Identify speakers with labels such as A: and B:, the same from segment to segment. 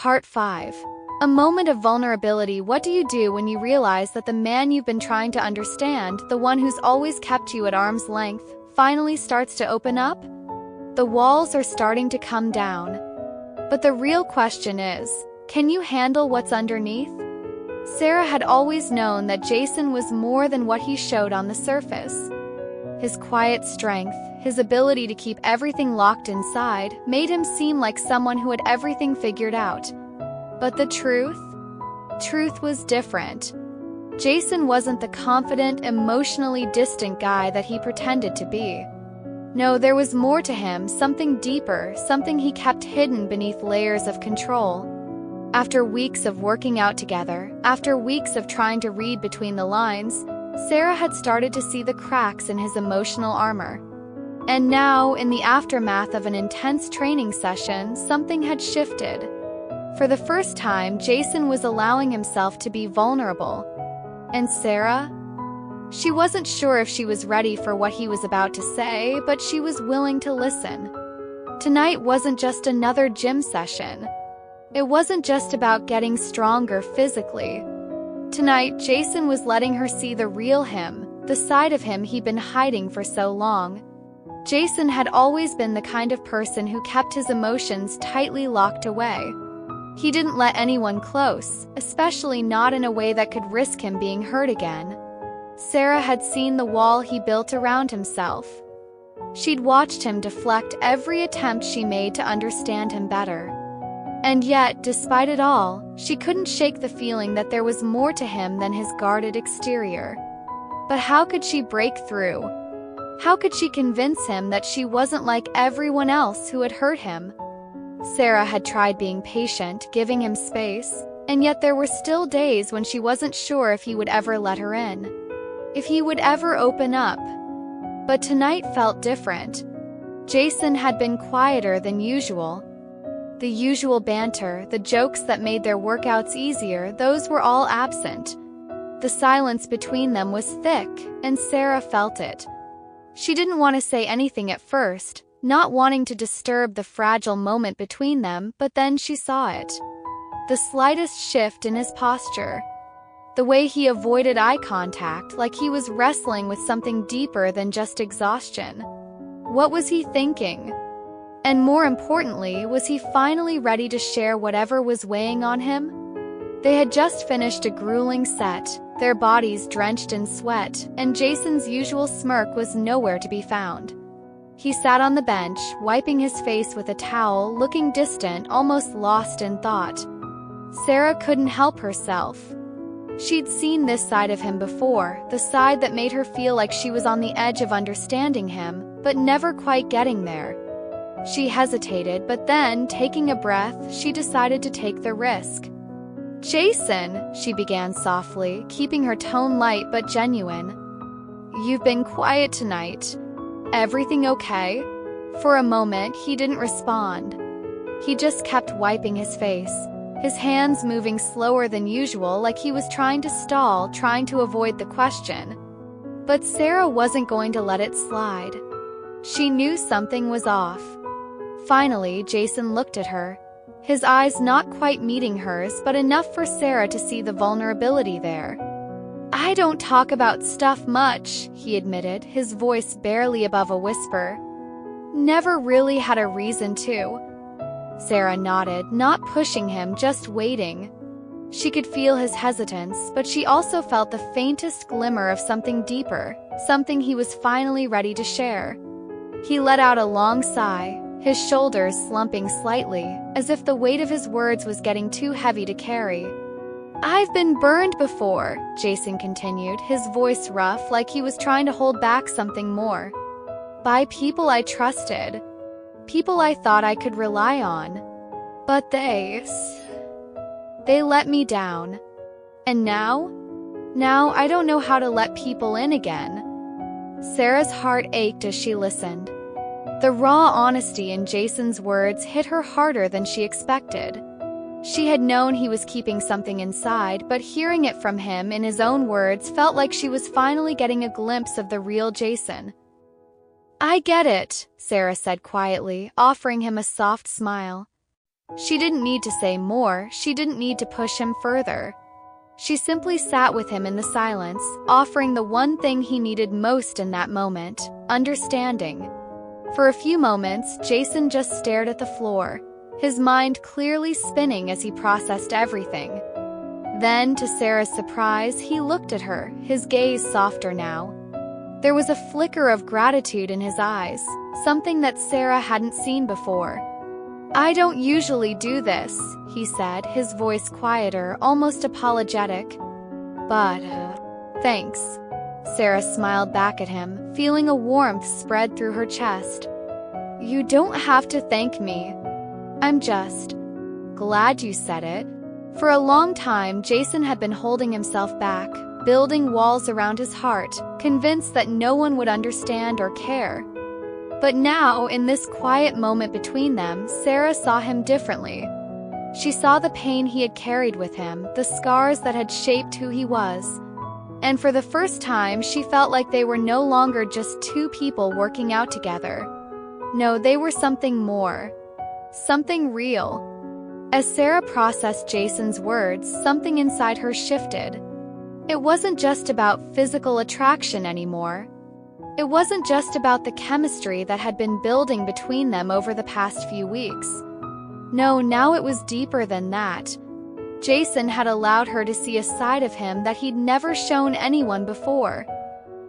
A: Part 5. A moment of vulnerability. What do you do when you realize that the man you've been trying to understand, the one who's always kept you at arm's length, finally starts to open up? The walls are starting to come down. But the real question is, can you handle what's underneath? Sarah had always known that Jason was more than what he showed on the surface. His quiet strength, his ability to keep everything locked inside, made him seem like someone who had everything figured out. But the truth? Truth was different. Jason wasn't the confident, emotionally distant guy that he pretended to be. No, there was more to him, something deeper, something he kept hidden beneath layers of control. After weeks of working out together, after weeks of trying to read between the lines, Sarah had started to see the cracks in his emotional armor. And now, in the aftermath of an intense training session, something had shifted. For the first time, Jason was allowing himself to be vulnerable. And Sarah? She wasn't sure if she was ready for what he was about to say, but she was willing to listen. Tonight wasn't just another gym session. It wasn't just about getting stronger physically. Tonight, Jason was letting her see the real him, the side of him he'd been hiding for so long. Jason had always been the kind of person who kept his emotions tightly locked away. He didn't let anyone close, especially not in a way that could risk him being hurt again. Sarah had seen the wall he built around himself. She'd watched him deflect every attempt she made to understand him better. And yet, despite it all, she couldn't shake the feeling that there was more to him than his guarded exterior. But how could she break through? How could she convince him that she wasn't like everyone else who had hurt him? Sarah had tried being patient, giving him space, and yet there were still days when she wasn't sure if he would ever let her in. If he would ever open up. But tonight felt different. Jason had been quieter than usual. The usual banter, the jokes that made their workouts easier, those were all absent. The silence between them was thick, and Sarah felt it. She didn't want to say anything at first, not wanting to disturb the fragile moment between them, but then she saw it. The slightest shift in his posture. The way he avoided eye contact, like he was wrestling with something deeper than just exhaustion. What was he thinking? And more importantly, was he finally ready to share whatever was weighing on him? They had just finished a grueling set, their bodies drenched in sweat, and Jason's usual smirk was nowhere to be found. He sat on the bench, wiping his face with a towel, looking distant, almost lost in thought. Sarah couldn't help herself. She'd seen this side of him before, the side that made her feel like she was on the edge of understanding him, but never quite getting there. She hesitated, but then, taking a breath, she decided to take the risk. "Jason," she began softly, keeping her tone light but genuine. "You've been quiet tonight. Everything okay?" For a moment, he didn't respond. He just kept wiping his face, his hands moving slower than usual, like he was trying to stall, trying to avoid the question. But Sarah wasn't going to let it slide. She knew something was off. Finally, Jason looked at her, his eyes not quite meeting hers, but enough for Sarah to see the vulnerability there. "I don't talk about stuff much," he admitted, his voice barely above a whisper. "Never really had a reason to." Sarah nodded, not pushing him, just waiting. She could feel his hesitance, but she also felt the faintest glimmer of something deeper, something he was finally ready to share. He let out a long sigh, his shoulders slumping slightly, as if the weight of his words was getting too heavy to carry. "I've been burned before," Jason continued, his voice rough, like he was trying to hold back something more. "By people I trusted. People I thought I could rely on. But they let me down. And now I don't know how to let people in again." Sarah's heart ached as she listened. The raw honesty in Jason's words hit her harder than she expected. She had known he was keeping something inside, but hearing it from him in his own words felt like she was finally getting a glimpse of the real Jason. "I get it," Sarah said quietly, offering him a soft smile. She didn't need to say more, she didn't need to push him further. She simply sat with him in the silence, offering the one thing he needed most in that moment: understanding. For a few moments, Jason just stared at the floor, his mind clearly spinning as he processed everything. Then, to Sarah's surprise, he looked at her, his gaze softer now. There was a flicker of gratitude in his eyes, something that Sarah hadn't seen before. "I don't usually do this," he said, his voice quieter, almost apologetic. "But, thanks." Sarah smiled back at him, feeling a warmth spread through her chest. "You don't have to thank me. I'm just glad you said it." For a long time, Jason had been holding himself back, building walls around his heart, convinced that no one would understand or care. But now, in this quiet moment between them, Sarah saw him differently. She saw the pain he had carried with him, the scars that had shaped who he was. And for the first time, she felt like they were no longer just two people working out together. No, they were something more. Something real. As Sarah processed Jason's words, something inside her shifted. It wasn't just about physical attraction anymore. It wasn't just about the chemistry that had been building between them over the past few weeks. No, now it was deeper than that. Jason had allowed her to see a side of him that he'd never shown anyone before.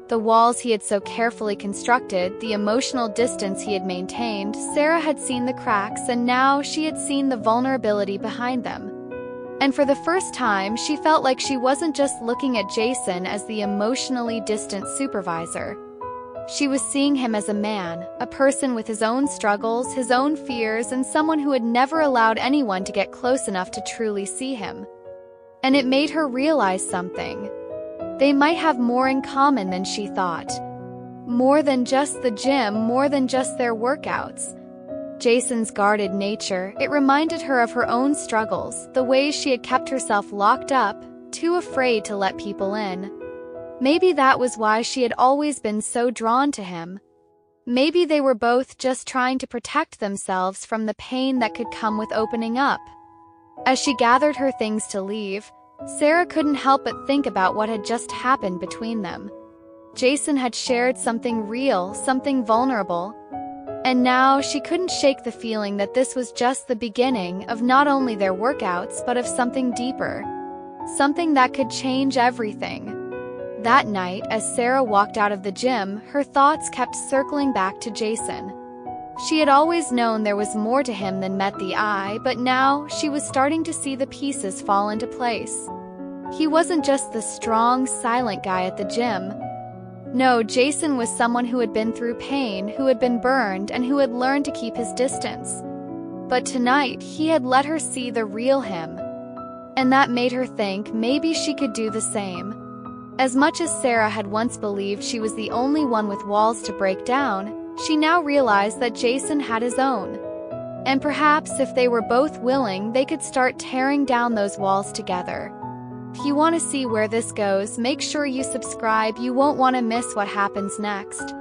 A: The walls he had so carefully constructed, the emotional distance he had maintained, Sarah had seen the cracks, and now she had seen the vulnerability behind them. And for the first time, she felt like she wasn't just looking at Jason as the emotionally distant supervisor. She was seeing him as a man, a person with his own struggles, his own fears, and someone who had never allowed anyone to get close enough to truly see him. And it made her realize something. They might have more in common than she thought. More than just the gym, more than just their workouts. Jason's guarded nature, it reminded her of her own struggles, the ways she had kept herself locked up, too afraid to let people in. Maybe that was why she had always been so drawn to him. Maybe they were both just trying to protect themselves from the pain that could come with opening up. As she gathered her things to leave, Sarah couldn't help but think about what had just happened between them. Jason had shared something real, something vulnerable. And now she couldn't shake the feeling that this was just the beginning of not only their workouts but of something deeper. Something that could change everything. That night, as Sarah walked out of the gym, her thoughts kept circling back to Jason. She had always known there was more to him than met the eye, but now she was starting to see the pieces fall into place. He wasn't just the strong, silent guy at the gym. No, Jason was someone who had been through pain, who had been burned, and who had learned to keep his distance. But tonight, he had let her see the real him. And that made her think maybe she could do the same. As much as Sarah had once believed she was the only one with walls to break down, she now realized that Jason had his own. And perhaps if they were both willing, they could start tearing down those walls together. If you want to see where this goes, make sure you subscribe. You won't want to miss what happens next.